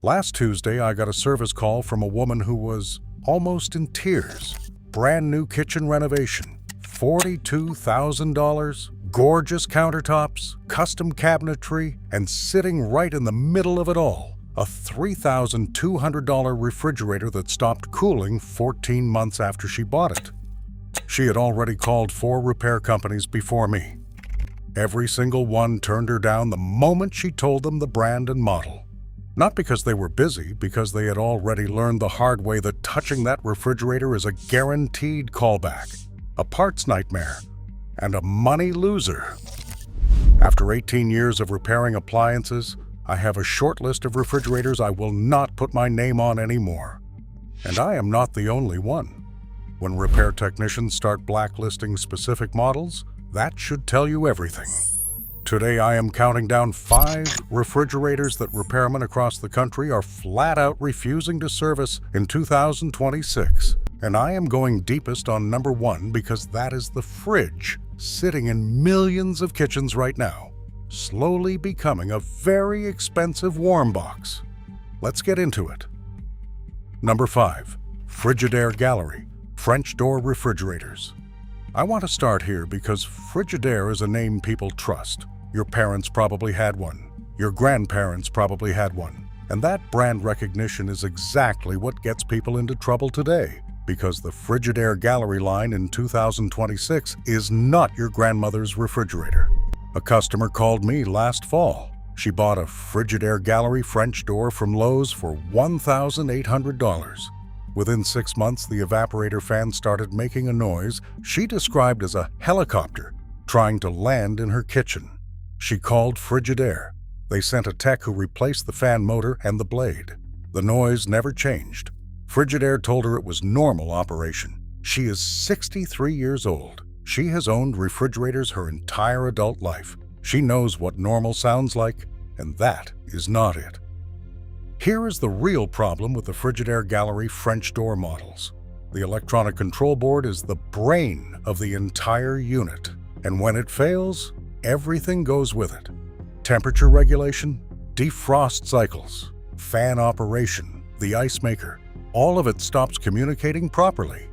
Last Tuesday, I got a service call from a woman who was almost in tears. Brand new kitchen renovation, $42,000, gorgeous countertops, custom cabinetry, and sitting right in the middle of it all, a $3,200 refrigerator that stopped cooling 14 months after she bought it. She had already called 4 repair companies before me. Every single one turned her down the moment she told them the brand and model. Not because they were busy, because they had already learned the hard way that touching that refrigerator is a guaranteed callback, a parts nightmare, and a money loser. After 18 years of repairing appliances, I have a short list of refrigerators I will not put my name on anymore. And I am not the only one. When repair technicians start blacklisting specific models, that should tell you everything. Today I am counting down 5 refrigerators that repairmen across the country are flat out refusing to service in 2026. And I am going deepest on number 1 because that is the fridge sitting in millions of kitchens right now, slowly becoming a very expensive warm box. Let's get into it. Number 5. Frigidaire Gallery French door refrigerators. I want to start here because Frigidaire is a name people trust. Your parents probably had one. Your grandparents probably had one. And that brand recognition is exactly what gets people into trouble today, because the Frigidaire Gallery line in 2026 is not your grandmother's refrigerator. A customer called me last fall. She bought a Frigidaire Gallery French door from Lowe's for $1,800. Within 6 months, the evaporator fan started making a noise she described as a helicopter trying to land in her kitchen. She called Frigidaire. They sent a tech who replaced the fan motor and the blade. The noise never changed. Frigidaire told her it was normal operation. She is 63 years old. She has owned refrigerators her entire adult life. She knows what normal sounds like, and that is not it. Here is the real problem with the Frigidaire Gallery French door models. The electronic control board is the brain of the entire unit, and when it fails, everything goes with it. Temperature regulation, defrost cycles, fan operation, the ice maker, all of it stops communicating properly.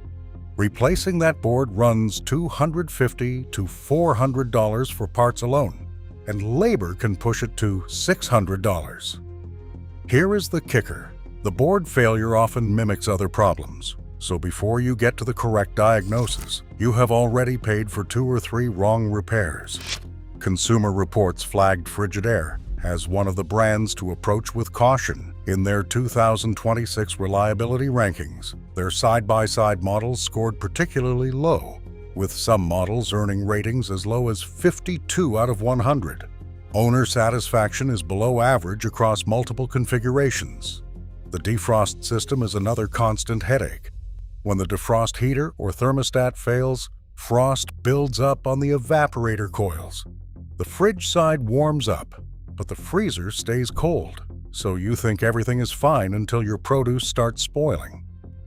Replacing that board runs $250 to $400 for parts alone, and labor can push it to $600. Here is the kicker. The board failure often mimics other problems, so before you get to the correct diagnosis, you have already paid for 2 or 3 wrong repairs. Consumer Reports flagged Frigidaire as one of the brands to approach with caution in their 2026 reliability rankings. Their side-by-side models scored particularly low, with some models earning ratings as low as 52 out of 100. Owner satisfaction is below average across multiple configurations. The defrost system is another constant headache. When the defrost heater or thermostat fails, frost builds up on the evaporator coils. The fridge side warms up, but the freezer stays cold, so you think everything is fine until your produce starts spoiling.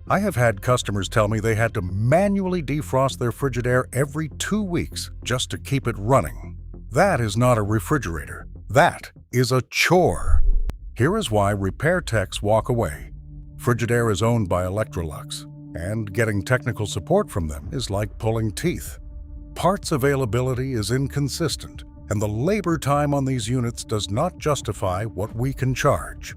I have had customers tell me they had to manually defrost their Frigidaire every 2 weeks just to keep it running. That is not a refrigerator. That is a chore. Here is why repair techs walk away. Frigidaire is owned by Electrolux, and getting technical support from them is like pulling teeth. Parts availability is inconsistent, and the labor time on these units does not justify what we can charge.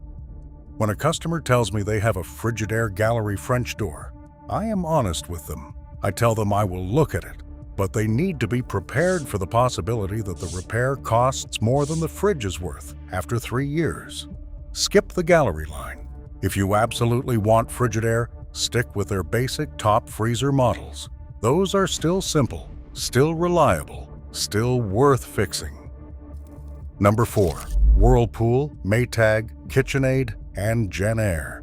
When a customer tells me they have a Frigidaire Gallery French door, I am honest with them. I tell them I will look at it, but they need to be prepared for the possibility that the repair costs more than the fridge is worth after 3 years. Skip the Gallery line. If you absolutely want Frigidaire, stick with their basic top freezer models. Those are still simple, still reliable, still worth fixing. Number 4. Whirlpool, Maytag, KitchenAid, and JennAir.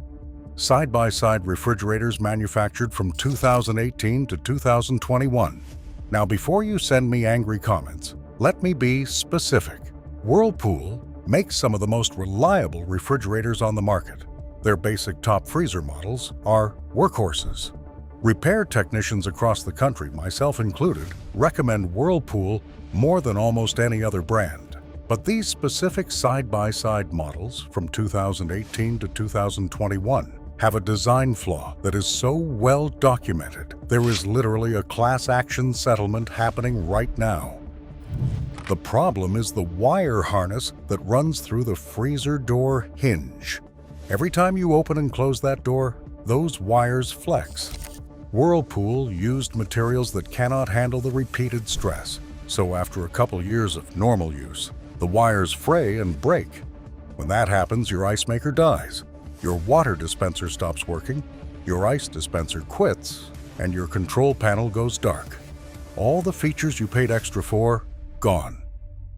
Side-by-side refrigerators manufactured from 2018 to 2021. Now, before you send me angry comments, let me be specific. Whirlpool makes some of the most reliable refrigerators on the market. Their basic top freezer models are workhorses. Repair technicians across the country, myself included, recommend Whirlpool more than almost any other brand. But these specific side-by-side models from 2018 to 2021 have a design flaw that is so well documented, there is literally a class action settlement happening right now. The problem is the wire harness that runs through the freezer door hinge. Every time you open and close that door, those wires flex. Whirlpool used materials that cannot handle the repeated stress, so after a couple years of normal use, the wires fray and break. When that happens, your ice maker dies, your water dispenser stops working, your ice dispenser quits, and your control panel goes dark. All the features you paid extra for, gone.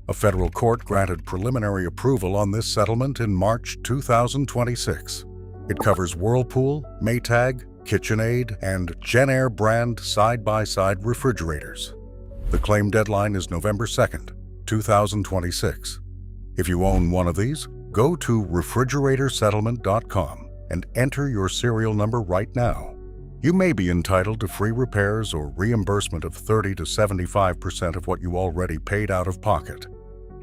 A federal court granted preliminary approval on this settlement in March 2026. It covers Whirlpool, Maytag, KitchenAid, and Genair brand side-by-side refrigerators. The claim deadline is November 2nd, 2026. If you own one of these, go to refrigeratorsettlement.com and enter your serial number right now. You may be entitled to free repairs or reimbursement of 30 to 75% of what you already paid out of pocket.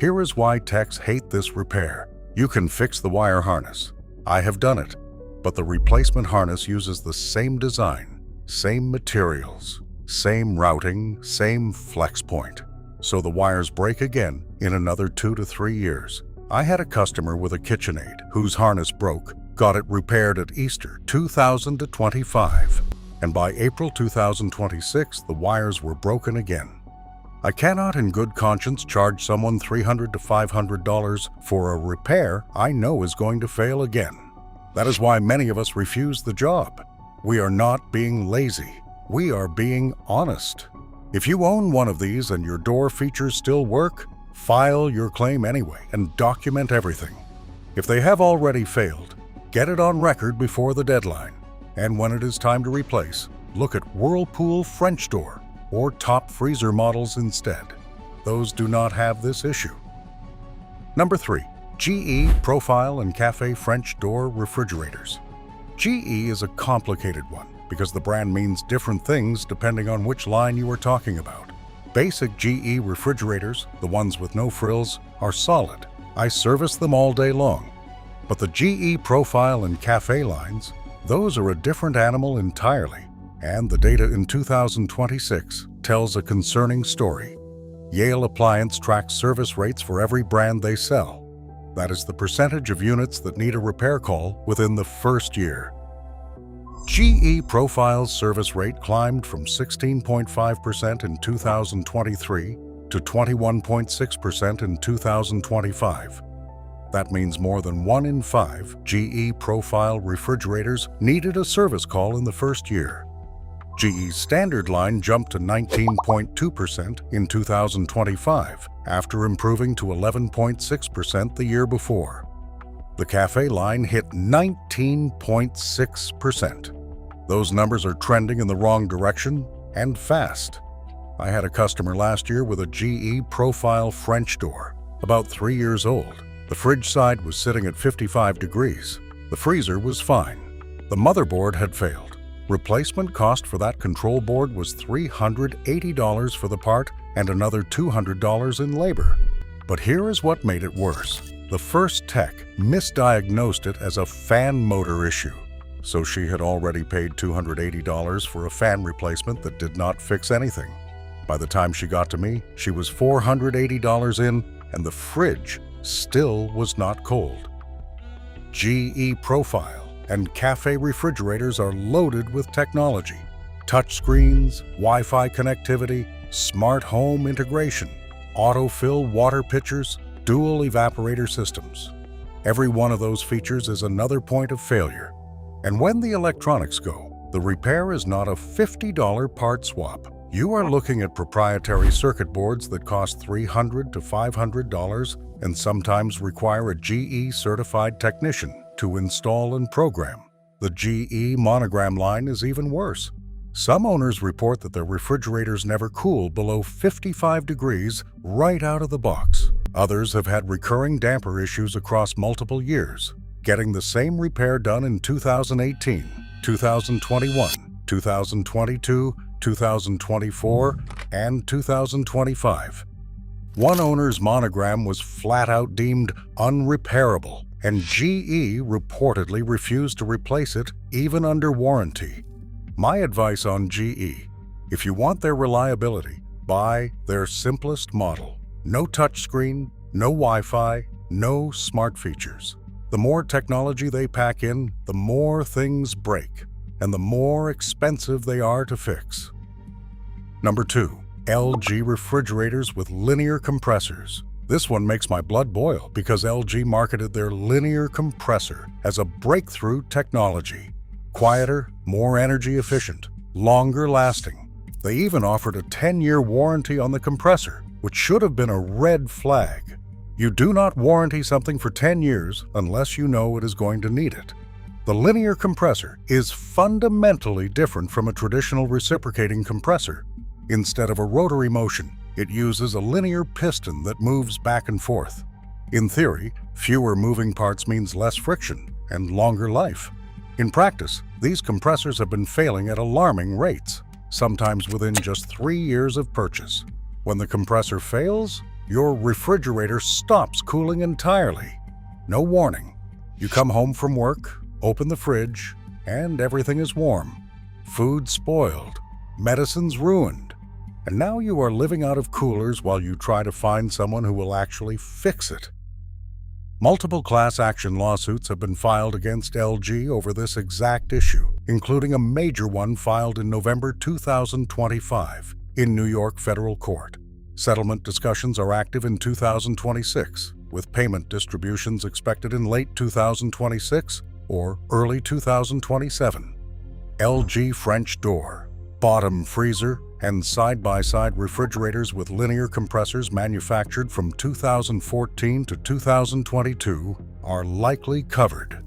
Here is why techs hate this repair. You can fix the wire harness. I have done it, but the replacement harness uses the same design, same materials, same routing, same flex point. So the wires break again in another 2 to 3 years. I had a customer with a KitchenAid whose harness broke, got it repaired at Easter 2025, and by April 2026 the wires were broken again. I cannot in good conscience charge someone $300 to $500 for a repair I know is going to fail again. That is why many of us refuse the job. We are not being lazy. We are being honest. If you own one of these and your door features still work, file your claim anyway and document everything. If they have already failed, get it on record before the deadline. And when it is time to replace, look at Whirlpool French door or top freezer models instead. Those do not have this issue. Number 3. GE Profile and Cafe French Door Refrigerators. GE is a complicated one because the brand means different things depending on which line you are talking about. Basic GE refrigerators, the ones with no frills, are solid. I service them all day long. But the GE Profile and Cafe lines, those are a different animal entirely, and the data in 2026 tells a concerning story. Yale Appliance tracks service rates for every brand they sell. That is the percentage of units that need a repair call within the first year. GE Profile's service rate climbed from 16.5% in 2023 to 21.6% in 2025. That means more than 1 in 5 GE Profile refrigerators needed a service call in the first year. GE's standard line jumped to 19.2% in 2025, after improving to 11.6% the year before. The Cafe line hit 19.6%. Those numbers are trending in the wrong direction and fast. I had a customer last year with a GE Profile French door, about 3 years old. The fridge side was sitting at 55 degrees. The freezer was fine. The motherboard had failed. Replacement cost for that control board was $380 for the part and another $200 in labor. But here is what made it worse. The first tech misdiagnosed it as a fan motor issue. So she had already paid $280 for a fan replacement that did not fix anything. By the time she got to me, she was $480 in, and the fridge still was not cold. GE Profile and Cafe refrigerators are loaded with technology. Touchscreens, Wi-Fi connectivity, smart home integration, autofill water pitchers, dual evaporator systems. Every one of those features is another point of failure. And when the electronics go, the repair is not a $50 part swap. You are looking at proprietary circuit boards that cost $300 to $500 and sometimes require a GE certified technician to install and program. The GE Monogram line is even worse. Some owners report that their refrigerators never cool below 55 degrees right out of the box. Others have had recurring damper issues across multiple years, getting the same repair done in 2018, 2021, 2022, 2024, and 2025. One owner's monogram was flat out deemed unrepairable, and GE reportedly refused to replace it even under warranty. My advice on GE: if you want their reliability, buy their simplest model. No touchscreen, no Wi-Fi, no smart features. The more technology they pack in, the more things break, and the more expensive they are to fix. Number 2. LG refrigerators with linear compressors. This one makes my blood boil because LG marketed their linear compressor as a breakthrough technology. Quieter, more energy efficient, longer lasting. They even offered a 10-year warranty on the compressor, which should have been a red flag. You do not warranty something for 10 years unless you know it is going to need it. The linear compressor is fundamentally different from a traditional reciprocating compressor. Instead of a rotary motion, it uses a linear piston that moves back and forth. In theory, fewer moving parts means less friction and longer life. In practice, these compressors have been failing at alarming rates, sometimes within just 3 years of purchase. When the compressor fails, your refrigerator stops cooling entirely. No warning. You come home from work, open the fridge, and everything is warm. Food spoiled, medicines ruined, and now you are living out of coolers while you try to find someone who will actually fix it. Multiple class action lawsuits have been filed against LG over this exact issue, including a major one filed in November 2025 in New York federal court. Settlement discussions are active in 2026, with payment distributions expected in late 2026 or early 2027. LG French door, bottom freezer, and side-by-side refrigerators with linear compressors manufactured from 2014 to 2022 are likely covered.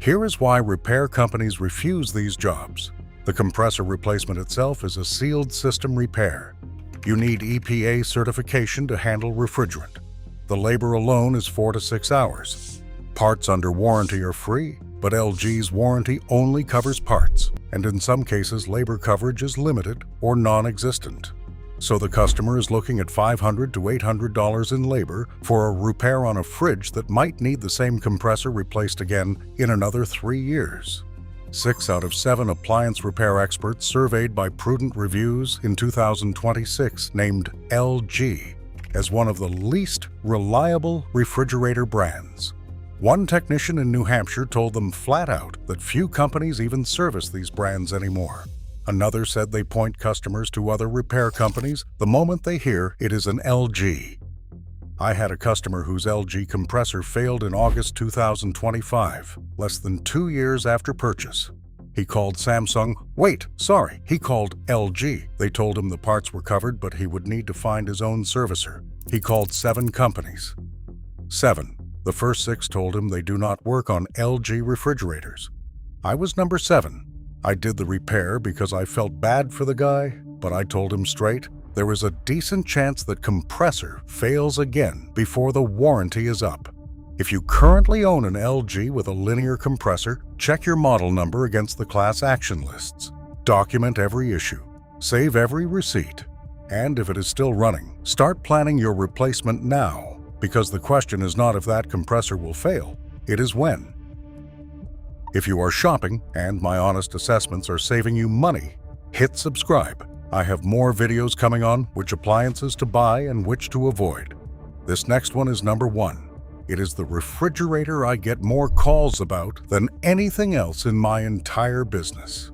Here is why repair companies refuse these jobs. The compressor replacement itself is a sealed system repair. You need EPA certification to handle refrigerant. The labor alone is 4 to 6 hours. Parts under warranty are free, but LG's warranty only covers parts, and in some cases labor coverage is limited or non-existent. So the customer is looking at $500 to $800 in labor for a repair on a fridge that might need the same compressor replaced again in another 3 years. 6 out of 7 appliance repair experts surveyed by Prudent Reviews in 2026 named LG as one of the least reliable refrigerator brands. One technician in New Hampshire told them flat out that few companies even service these brands anymore. Another said they point customers to other repair companies the moment they hear it is an LG. I had a customer whose LG compressor failed in August 2025, less than 2 years after purchase. He called Samsung. He called LG. They told him the parts were covered, but he would need to find his own servicer. He called 7 companies. 7. The first 6 told him they do not work on LG refrigerators. I was number 7. I did the repair because I felt bad for the guy, but I told him straight, there is a decent chance that compressor fails again before the warranty is up. If you currently own an LG with a linear compressor, check your model number against the class action lists. Document every issue. Save every receipt. And if it is still running, start planning your replacement now, because the question is not if that compressor will fail, it is when. If you are shopping, and my honest assessments are saving you money, hit subscribe. I have more videos coming on which appliances to buy and which to avoid. This next one is number 1. It is the refrigerator I get more calls about than anything else in my entire business.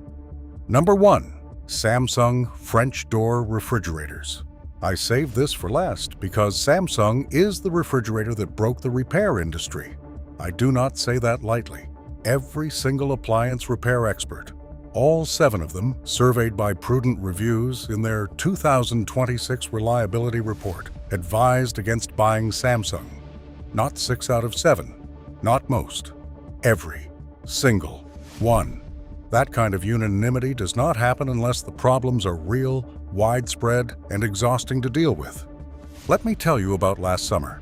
Number 1. Samsung French door refrigerators. I saved this for last because Samsung is the refrigerator that broke the repair industry. I do not say that lightly. Every single appliance repair expert, all 7 of them surveyed by Prudent Reviews in their 2026 reliability report, advised against buying Samsung. Not 6 out of 7, not most, every single one. That kind of unanimity does not happen unless the problems are real, widespread, and exhausting to deal with. Let me tell you about last summer.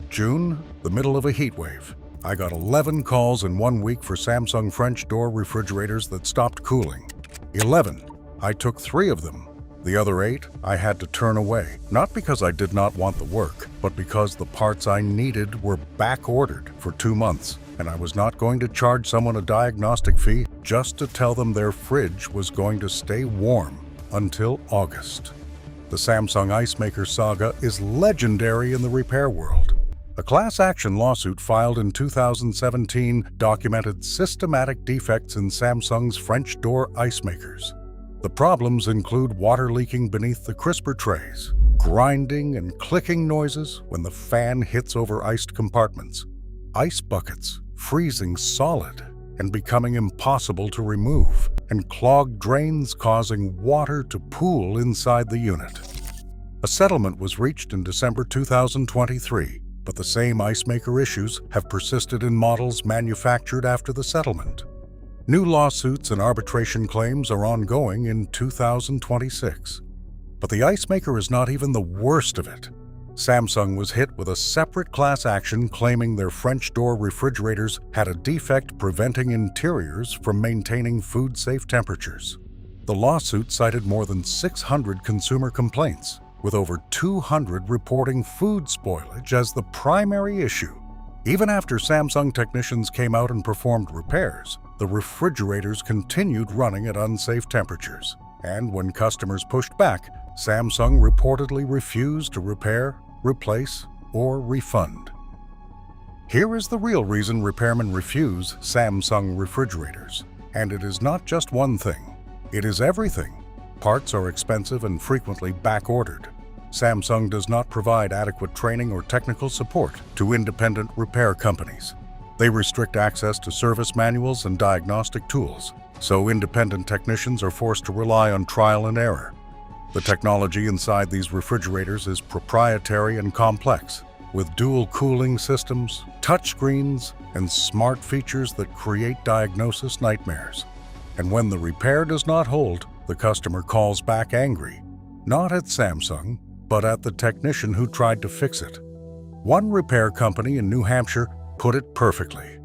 June, the middle of a heat wave. I got 11 calls in 1 week for Samsung French door refrigerators that stopped cooling. 11. I took 3 of them. The other 8 I had to turn away, not because I did not want the work, but because the parts I needed were back-ordered for 2 months, and I was not going to charge someone a diagnostic fee just to tell them their fridge was going to stay warm until August. The Samsung Ice Maker saga is legendary in the repair world. A class action lawsuit filed in 2017 documented systematic defects in Samsung's French door ice makers. The problems include water leaking beneath the crisper trays, grinding and clicking noises when the fan hits over iced compartments, ice buckets freezing solid and becoming impossible to remove, and clogged drains causing water to pool inside the unit. A settlement was reached in December 2023, but the same ice maker issues have persisted in models manufactured after the settlement. New lawsuits and arbitration claims are ongoing in 2026. But the ice maker is not even the worst of it. Samsung was hit with a separate class action claiming their French door refrigerators had a defect preventing interiors from maintaining food-safe temperatures. The lawsuit cited more than 600 consumer complaints, with over 200 reporting food spoilage as the primary issue. Even after Samsung technicians came out and performed repairs, the refrigerators continued running at unsafe temperatures. And when customers pushed back, Samsung reportedly refused to repair, replace, or refund. Here is the real reason repairmen refuse Samsung refrigerators. And it is not just one thing. It is everything. Parts are expensive and frequently back-ordered. Samsung does not provide adequate training or technical support to independent repair companies. They restrict access to service manuals and diagnostic tools, so independent technicians are forced to rely on trial and error. The technology inside these refrigerators is proprietary and complex, with dual cooling systems, touchscreens, and smart features that create diagnosis nightmares. And when the repair does not hold, the customer calls back angry, not at Samsung, but at the technician who tried to fix it. One repair company in New Hampshire put it perfectly.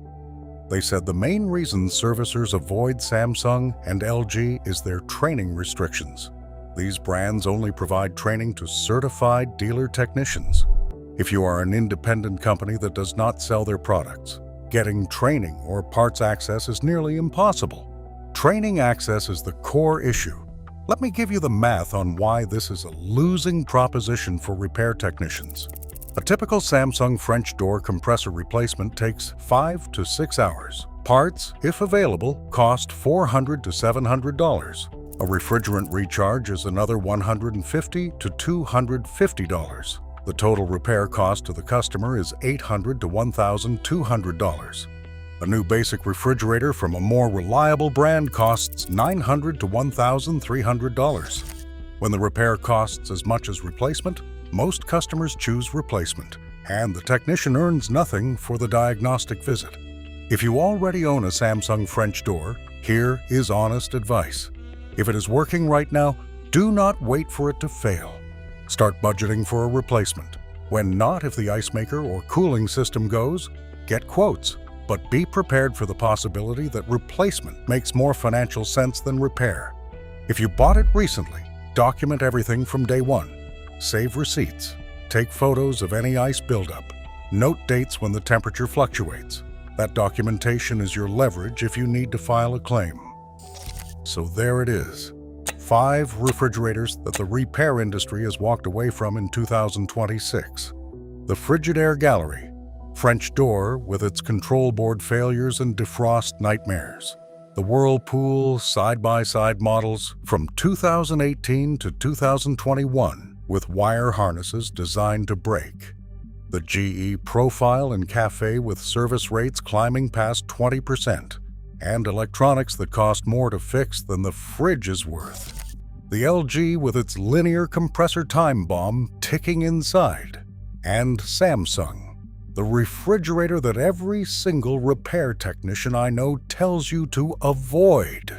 They said the main reason servicers avoid Samsung and LG is their training restrictions. These brands only provide training to certified dealer technicians. If you are an independent company that does not sell their products, getting training or parts access is nearly impossible. Training access is the core issue. Let me give you the math on why this is a losing proposition for repair technicians. A typical Samsung French door compressor replacement takes 5 to 6 hours. Parts, if available, cost $400 to $700. A refrigerant recharge is another $150 to $250. The total repair cost to the customer is $800 to $1,200. A new basic refrigerator from a more reliable brand costs $900 to $1,300. When the repair costs as much as replacement, most customers choose replacement, and the technician earns nothing for the diagnostic visit. If you already own a Samsung French door, here is honest advice. If it is working right now, do not wait for it to fail. Start budgeting for a replacement. When not, if the ice maker or cooling system goes, get quotes. But be prepared for the possibility that replacement makes more financial sense than repair. If you bought it recently, document everything from day one. Save receipts. Take photos of any ice buildup. Note dates when the temperature fluctuates. That documentation is your leverage if you need to file a claim. So there it is. 5 refrigerators that the repair industry has walked away from in 2026. The Frigidaire Gallery, French door with its control board failures and defrost nightmares. The Whirlpool side-by-side models from 2018 to 2021 with wire harnesses designed to break. The GE Profile and Cafe with service rates climbing past 20%, and electronics that cost more to fix than the fridge is worth. The LG with its linear compressor time bomb ticking inside. And Samsung, the refrigerator that every single repair technician I know tells you to avoid.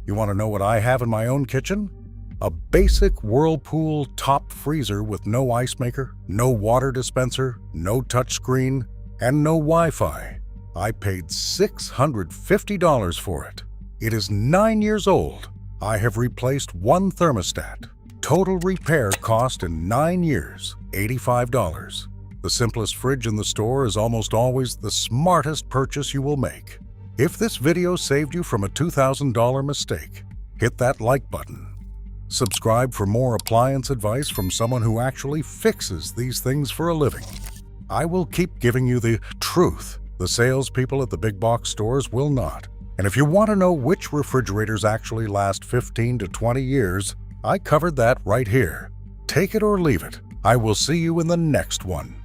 You want to know what I have in my own kitchen? A basic Whirlpool top freezer with no ice maker, no water dispenser, no touchscreen, and no Wi-Fi. I paid $650 for it. It is 9 years old. I have replaced one thermostat, Total repair cost in 9 years, $85. The simplest fridge in the store is almost always the smartest purchase you will make. If this video saved you from a $2,000 mistake, hit that like button. Subscribe for more appliance advice from someone who actually fixes these things for a living. I will keep giving you the truth. The salespeople at the big box stores will not. And if you want to know which refrigerators actually last 15 to 20 years, I covered that right here. Take it or leave it. I will see you in the next one.